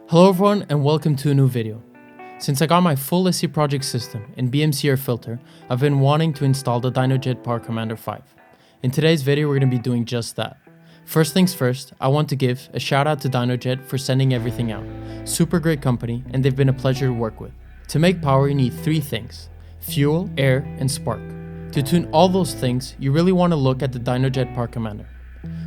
Hello everyone and welcome to a new video. Since I got my full SC project system and BMC air filter, I've been wanting to install the Dynojet Power Commander V. In today's video we're going to be doing just that. First things first, I want to give a shout out to Dynojet for sending everything out. Super great company and they've been a pleasure to work with. To make power you need three things: fuel, air, and spark. To tune all those things, you really want to look at the Dynojet Power Commander.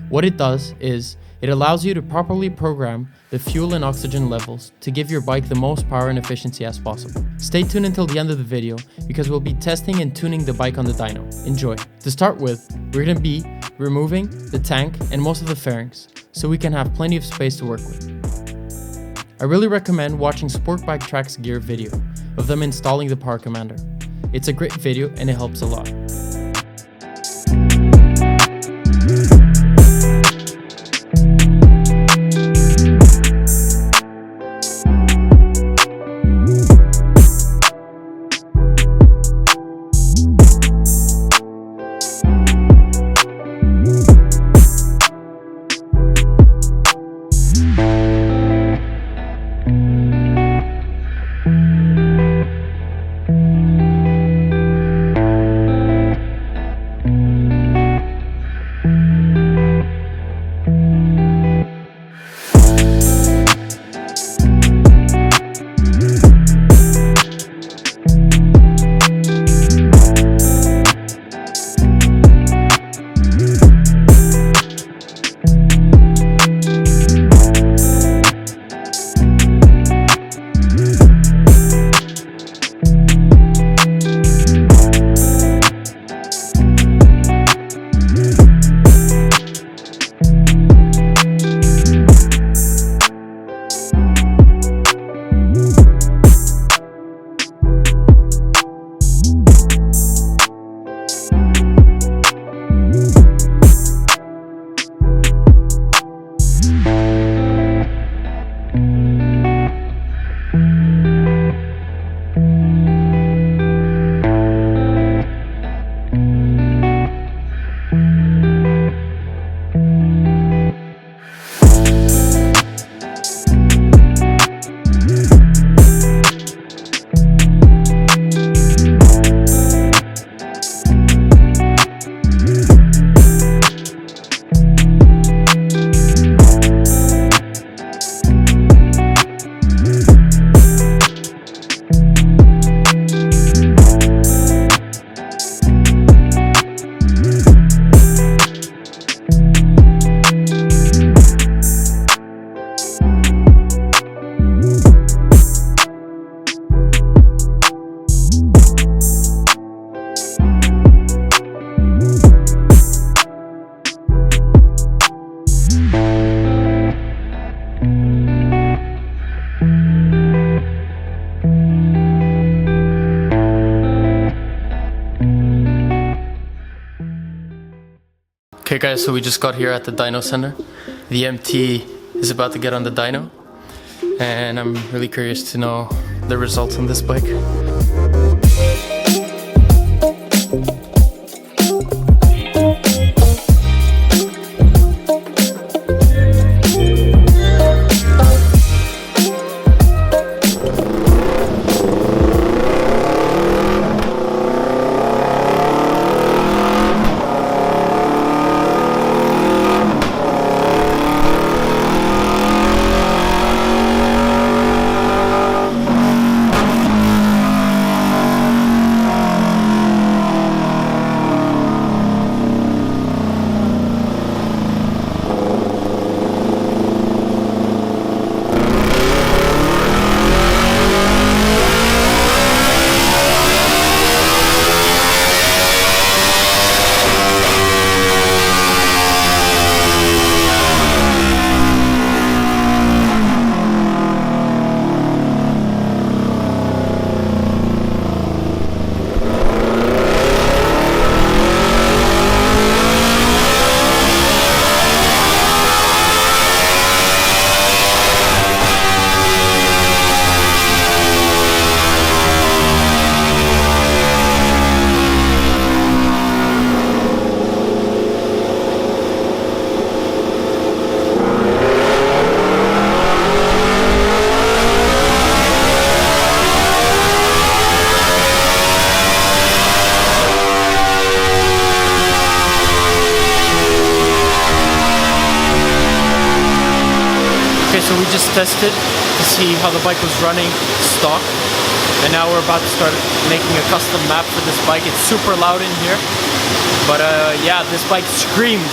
What it does is, it allows you to properly program the fuel and oxygen levels to give your bike the most power and efficiency as possible. Stay tuned until the end of the video because we'll be testing and tuning the bike on the dyno. Enjoy! To start with, we're going to be removing the tank and most of the fairings so we can have plenty of space to work with. I really recommend watching SportBike Track's gear video of them installing the Power Commander. It's a great video and it helps a lot. Okay guys, so we just got here at the dyno center. The MT is about to get on the dyno and I'm really curious to know the results on this bike. Okay, so we just tested to see how the bike was running stock, and now we're about to start making a custom map for this bike. It's super loud in here, but yeah, this bike screams.